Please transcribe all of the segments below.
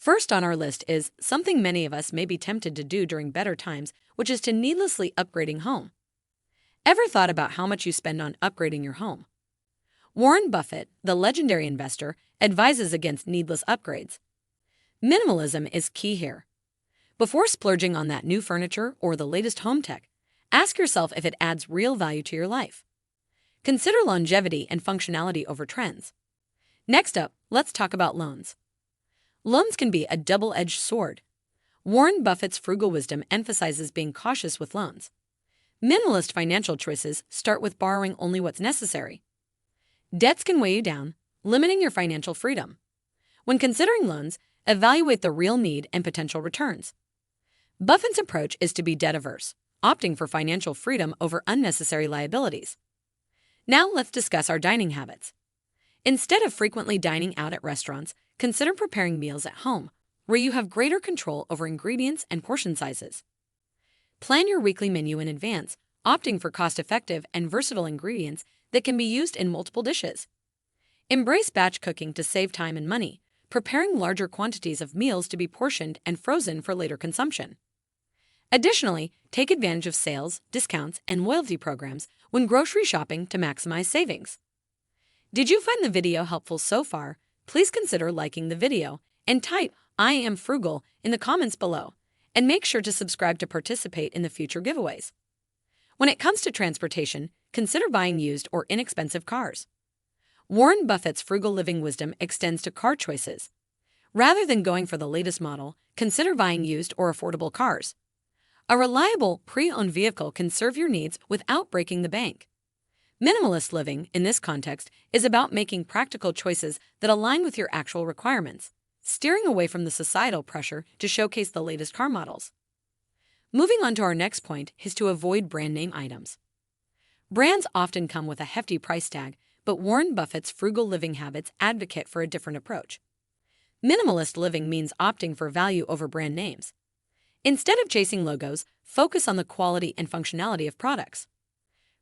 First on our list is something many of us may be tempted to do during better times, which is to needlessly upgrading home. Ever thought about how much you spend on upgrading your home? Warren Buffett, the legendary investor, advises against needless upgrades. Minimalism is key here. Before splurging on that new furniture or the latest home tech, ask yourself if it adds real value to your life. Consider longevity and functionality over trends. Next up, let's talk about loans. Loans can be a double-edged sword. Warren Buffett's frugal wisdom emphasizes being cautious with loans. Minimalist financial choices start with borrowing only what's necessary. Debts can weigh you down, limiting your financial freedom. When considering loans, evaluate the real need and potential returns. Buffett's approach is to be debt-averse, opting for financial freedom over unnecessary liabilities. Now let's discuss our dining habits. Instead of frequently dining out at restaurants, consider preparing meals at home, where you have greater control over ingredients and portion sizes. Plan your weekly menu in advance, opting for cost-effective and versatile ingredients that can be used in multiple dishes. Embrace batch cooking to save time and money, preparing larger quantities of meals to be portioned and frozen for later consumption. Additionally, take advantage of sales, discounts, and loyalty programs when grocery shopping to maximize savings. Did you find the video helpful so far? Please consider liking the video and type "I am frugal" in the comments below, and make sure to subscribe to participate in the future giveaways. When it comes to transportation, consider buying used or inexpensive cars. Warren Buffett's frugal living wisdom extends to car choices. Rather than going for the latest model, consider buying used or affordable cars. A reliable, pre-owned vehicle can serve your needs without breaking the bank. Minimalist living, in this context, is about making practical choices that align with your actual requirements, steering away from the societal pressure to showcase the latest car models. Moving on to our next point is to avoid brand name items. Brands often come with a hefty price tag, but Warren Buffett's frugal living habits advocate for a different approach. Minimalist living means opting for value over brand names. Instead of chasing logos, focus on the quality and functionality of products.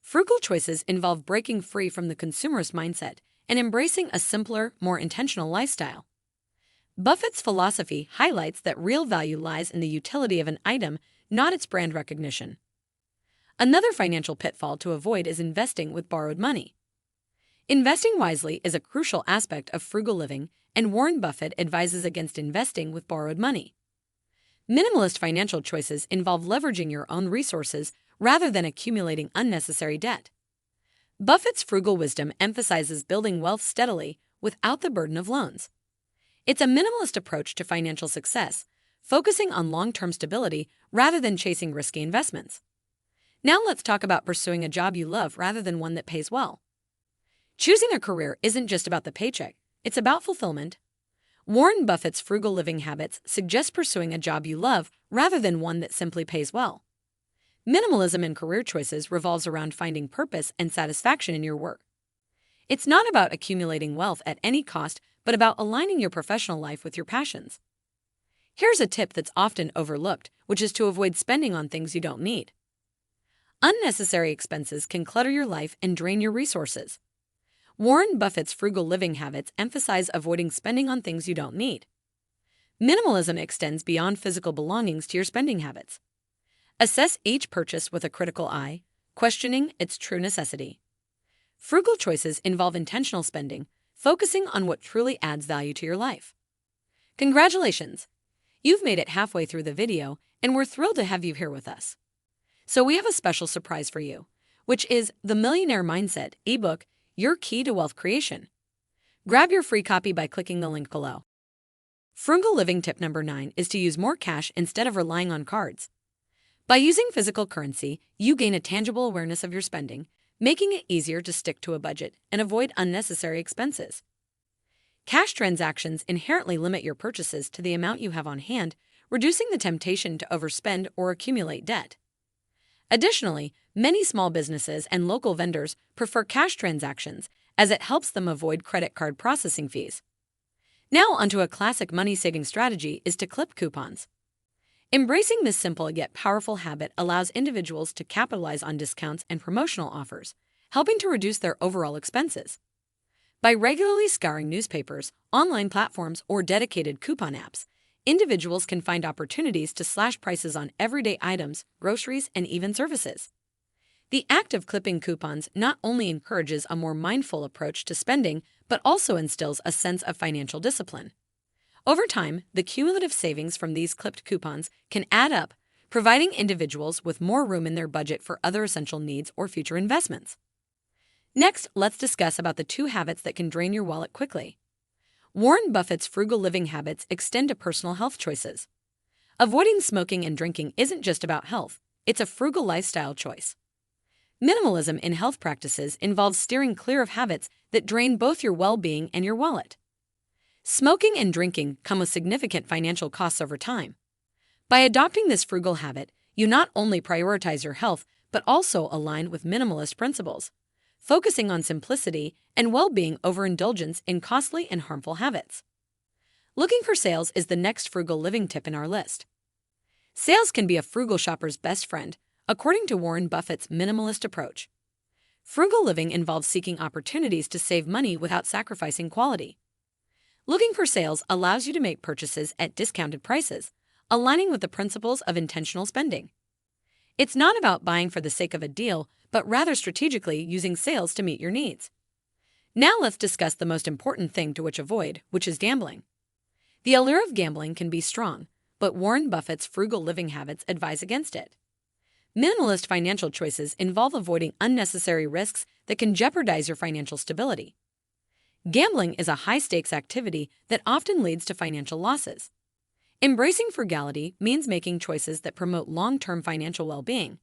Frugal choices involve breaking free from the consumerist mindset and embracing a simpler, more intentional lifestyle. Buffett's philosophy highlights that real value lies in the utility of an item, not its brand recognition. Another financial pitfall to avoid is investing with borrowed money. Investing wisely is a crucial aspect of frugal living, and Warren Buffett advises against investing with borrowed money. Minimalist financial choices involve leveraging your own resources rather than accumulating unnecessary debt. Buffett's frugal wisdom emphasizes building wealth steadily without the burden of loans. It's a minimalist approach to financial success, focusing on long-term stability rather than chasing risky investments. Now let's talk about pursuing a job you love rather than one that pays well. Choosing a career isn't just about the paycheck, it's about fulfillment. Warren Buffett's frugal living habits suggest pursuing a job you love rather than one that simply pays well. Minimalism in career choices revolves around finding purpose and satisfaction in your work. It's not about accumulating wealth at any cost, but about aligning your professional life with your passions. Here's a tip that's often overlooked, which is to avoid spending on things you don't need. Unnecessary expenses can clutter your life and drain your resources. Warren Buffett's frugal living habits emphasize avoiding spending on things you don't need. Minimalism extends beyond physical belongings to your spending habits. Assess each purchase with a critical eye, questioning its true necessity. Frugal choices involve intentional spending, focusing on what truly adds value to your life. Congratulations! You've made it halfway through the video, and we're thrilled to have you here with us. So we have a special surprise for you, which is the Millionaire Mindset ebook, Your Key to Wealth Creation. Grab your free copy by clicking the link below. Frugal living tip number 9 is to use more cash instead of relying on cards. By using physical currency, you gain a tangible awareness of your spending, making it easier to stick to a budget and avoid unnecessary expenses. Cash transactions inherently limit your purchases to the amount you have on hand, reducing the temptation to overspend or accumulate debt. Additionally, many small businesses and local vendors prefer cash transactions as it helps them avoid credit card processing fees. Now onto a classic money-saving strategy is to clip coupons. Embracing this simple yet powerful habit allows individuals to capitalize on discounts and promotional offers, helping to reduce their overall expenses. By regularly scouring newspapers, online platforms, or dedicated coupon apps, individuals can find opportunities to slash prices on everyday items, groceries, and even services. The act of clipping coupons not only encourages a more mindful approach to spending, but also instills a sense of financial discipline. Over time, the cumulative savings from these clipped coupons can add up, providing individuals with more room in their budget for other essential needs or future investments. Next, let's discuss about the 2 habits that can drain your wallet quickly. Warren Buffett's frugal living habits extend to personal health choices. Avoiding smoking and drinking isn't just about health, it's a frugal lifestyle choice. Minimalism in health practices involves steering clear of habits that drain both your well-being and your wallet. Smoking and drinking come with significant financial costs over time. By adopting this frugal habit, you not only prioritize your health, but also align with minimalist principles, focusing on simplicity and well-being over indulgence in costly and harmful habits. Looking for sales is the next frugal living tip in our list. Sales can be a frugal shopper's best friend, according to Warren Buffett's minimalist approach. Frugal living involves seeking opportunities to save money without sacrificing quality. Looking for sales allows you to make purchases at discounted prices, aligning with the principles of intentional spending. It's not about buying for the sake of a deal, but rather strategically using sales to meet your needs. Now let's discuss the most important thing to avoid, which is gambling. The allure of gambling can be strong, but Warren Buffett's frugal living habits advise against it. Minimalist financial choices involve avoiding unnecessary risks that can jeopardize your financial stability. Gambling is a high-stakes activity that often leads to financial losses. Embracing frugality means making choices that promote long-term financial well-being.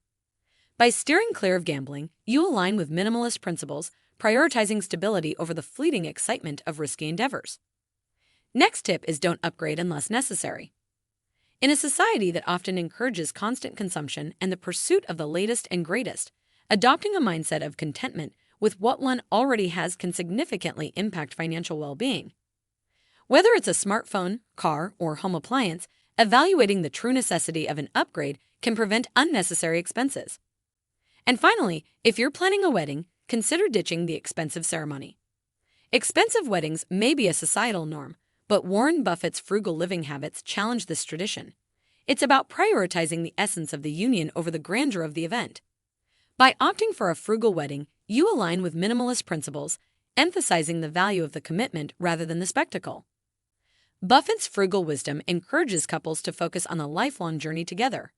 By steering clear of gambling, you align with minimalist principles, prioritizing stability over the fleeting excitement of risky endeavors. Next tip is don't upgrade unless necessary. In a society that often encourages constant consumption and the pursuit of the latest and greatest, adopting a mindset of contentment with what one already has can significantly impact financial well-being. Whether it's a smartphone, car, or home appliance, evaluating the true necessity of an upgrade can prevent unnecessary expenses. And finally, if you're planning a wedding, consider ditching the expensive ceremony. Expensive weddings may be a societal norm, but Warren Buffett's frugal living habits challenge this tradition. It's about prioritizing the essence of the union over the grandeur of the event. By opting for a frugal wedding, you align with minimalist principles, emphasizing the value of the commitment rather than the spectacle. Buffett's frugal wisdom encourages couples to focus on a lifelong journey together,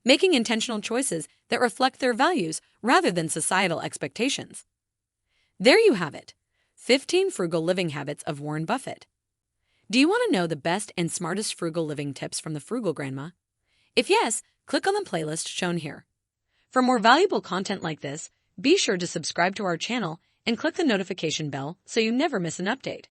making intentional choices that reflect their values rather than societal expectations. There you have it, 15 frugal living habits of Warren Buffett. Do you want to know the best and smartest frugal living tips from the Frugal Grandma? If yes, click on the playlist shown here. For more valuable content like this, be sure to subscribe to our channel and click the notification bell so you never miss an update.